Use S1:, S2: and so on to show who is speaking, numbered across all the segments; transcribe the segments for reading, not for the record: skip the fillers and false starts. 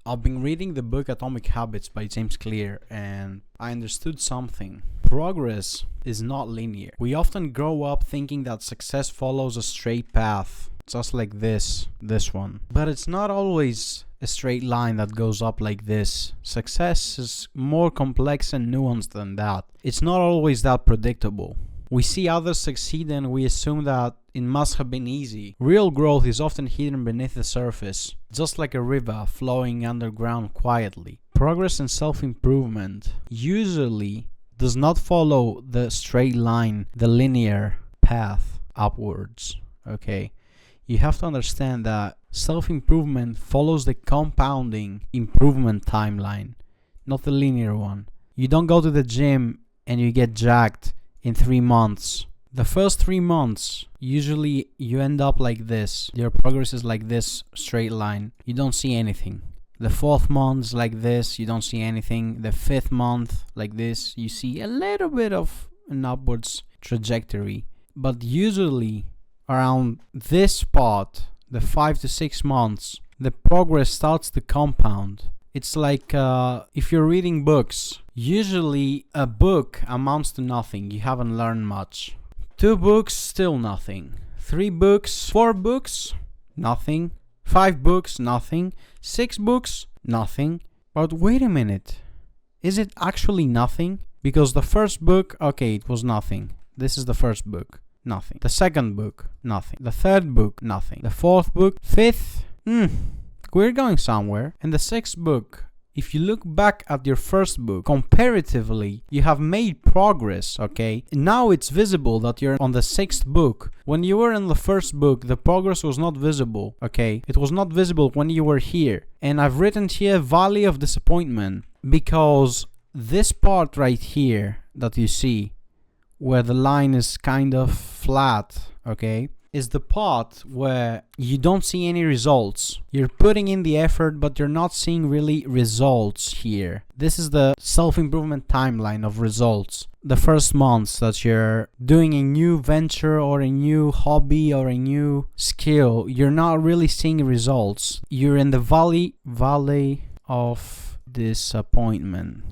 S1: I've been reading the book Atomic Habits by James Clear, and I understood something. Progress is not linear. We often grow up thinking that success follows a straight path, just like this one. But it's not always a straight line that goes up like this. Success is more complex and nuanced than that. It's not always that predictable. We see others succeed and we assume that it must have been easy. Real growth is often hidden beneath the surface, just like a river flowing underground quietly. Progress and self-improvement usually does not follow the straight line, the linear path upwards, okay? You have to understand that self-improvement follows the compounding improvement timeline, not the linear one. You don't go to the gym and you get jacked in 3 months. The first 3 months, usually you end up like this. Your progress is like this straight line. You don't see anything. The 4th month is like this. You don't see anything. The 5th month, like this, you see a little bit of an upwards trajectory. But usually around this spot, the 5 to 6 months, the progress starts to compound. It's like if you're reading books, usually a book amounts to nothing. You haven't learned much. 2 books, still nothing. 3 books, 4 books, nothing. 5 books, nothing. 6 books, nothing. But wait a minute. Is it actually nothing? Because the first book, okay, it was nothing. This is the first book, nothing. The second book, nothing. The third book, nothing. The 4th book, 5th, we're going somewhere. And the 6th book, if you look back at your first book, comparatively, you have made progress, okay? Now it's visible that you're on the 6th book. When you were in the first book, the progress was not visible, okay? It was not visible when you were here. And I've written here Valley of Disappointment because this part right here that you see, where the line is kind of flat, okay, is the part where you don't see any results. You're putting in the effort, but you're not seeing really results here. This is the self-improvement timeline of results. The first months that you're doing a new venture or a new hobby or a new skill, you're not really seeing results. You're in the valley of disappointment.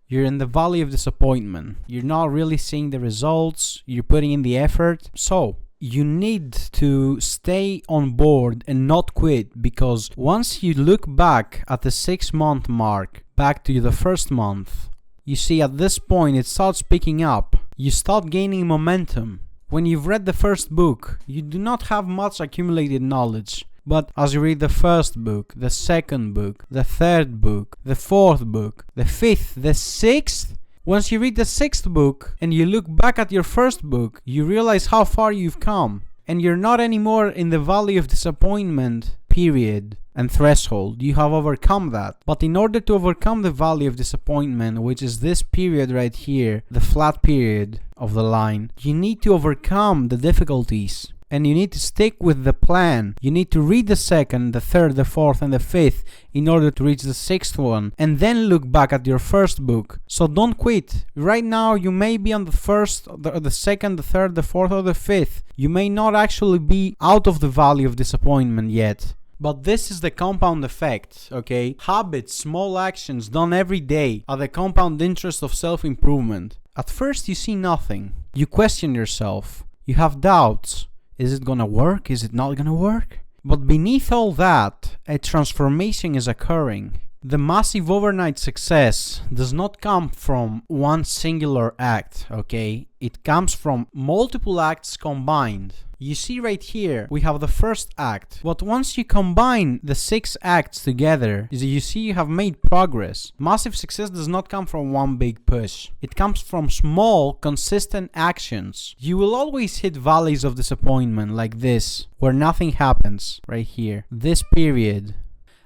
S1: You're in the valley of disappointment. You're not really seeing the results. You're putting in the effort. So you need to stay on board and not quit, because once you look back at the 6-month mark, back to the first month, you see at this point it starts picking up. You start gaining momentum. When you've read the first book, you do not have much accumulated knowledge. But as you read the first book, the second book, the third book, the 4th book, the 5th, the 6th, once you read the 6th book and you look back at your first book, you realize how far you've come. And you're not anymore in the valley of disappointment period and threshold. You have overcome that. But in order to overcome the valley of disappointment, which is this period right here, the flat period of the line, you need to overcome the difficulties. And you need to stick with the plan. You need to read the 2nd, the 3rd, the 4th, and the 5th in order to reach the 6th one. And then look back at your first book. So don't quit. Right now, you may be on the 1st, the 2nd, the 3rd, the 4th, or the 5th. You may not actually be out of the valley of disappointment yet. But this is the compound effect, okay? Habits, small actions done every day are the compound interest of self-improvement. At first, you see nothing. You question yourself. You have doubts. Is it gonna work? Is it not gonna work? But beneath all that, a transformation is occurring. The massive overnight success does not come from one singular act, okay? It comes from multiple acts combined. You see right here, we have the first act. But once you combine the 6 acts together, you see you have made progress. Massive success does not come from one big push. It comes from small, consistent actions. You will always hit valleys of disappointment like this, where nothing happens, right here. This period,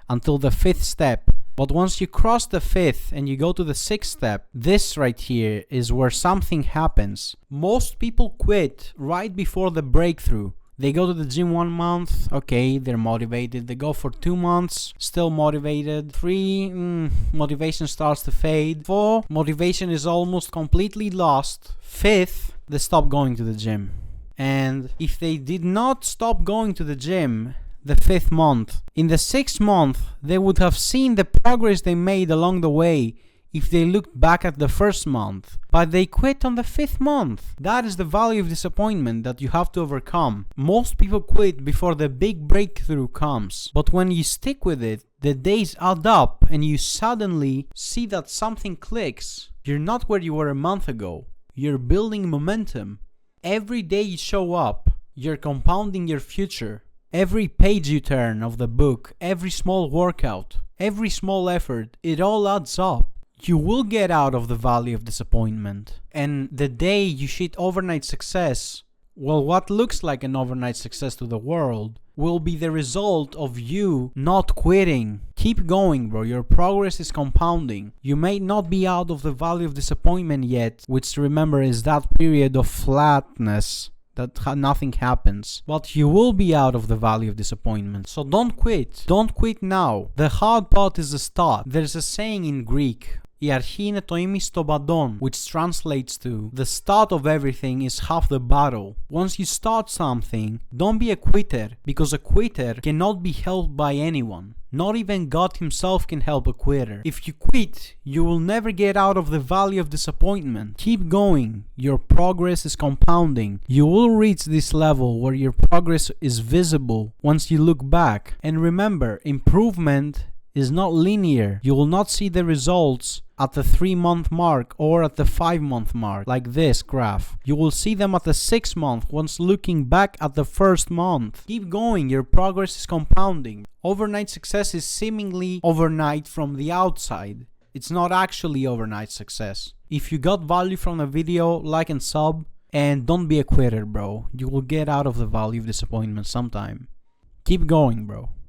S1: until the 5th step. But once you cross the 5th and you go to the 6th step, this right here is where something happens. Most people quit right before the breakthrough. They go to the gym 1 month, okay, they're motivated. They go for 2 months, still motivated. 3, motivation starts to fade. 4, motivation is almost completely lost. 5th, they stop going to the gym. And if they did not stop going to the gym, the 5th month. In the 6th month, they would have seen the progress they made along the way if they looked back at the 1st month. But they quit on the 5th month. That is the value of disappointment that you have to overcome. Most people quit before the big breakthrough comes. But when you stick with it, the days add up and you suddenly see that something clicks. You're not where you were a month ago. You're building momentum. Every day you show up, you're compounding your future. Every page you turn of the book, every small workout, every small effort, it all adds up. You will get out of the valley of disappointment. And the day you hit overnight success, well, what looks like an overnight success to the world will be the result of you not quitting. Keep going, bro. Your progress is compounding. You may not be out of the valley of disappointment yet, which, remember, is that period of flatness that nothing happens, but you will be out of the valley of disappointment. So don't quit. Don't quit now. The hard part is the start. There's a saying in Greek, η αρχή είναι το ίμις των παντών, which translates to, the start of everything is half the battle. Once you start something, don't be a quitter, because a quitter cannot be helped by anyone. Not even God himself can help a quitter. If you quit, you will never get out of the valley of disappointment. Keep going. Your progress is compounding. You will reach this level where your progress is visible once you look back. And remember, improvement is not linear. You will not see the results at the 3-month mark or at the 5-month mark, like this graph. You will see them at the 6th month once looking back at the 1st month. Keep going, your progress is compounding. Overnight success is seemingly overnight from the outside. It's not actually overnight success. If you got value from the video, like and sub, and don't be a quitter, bro. You will get out of the valley of disappointment sometime. Keep going, bro.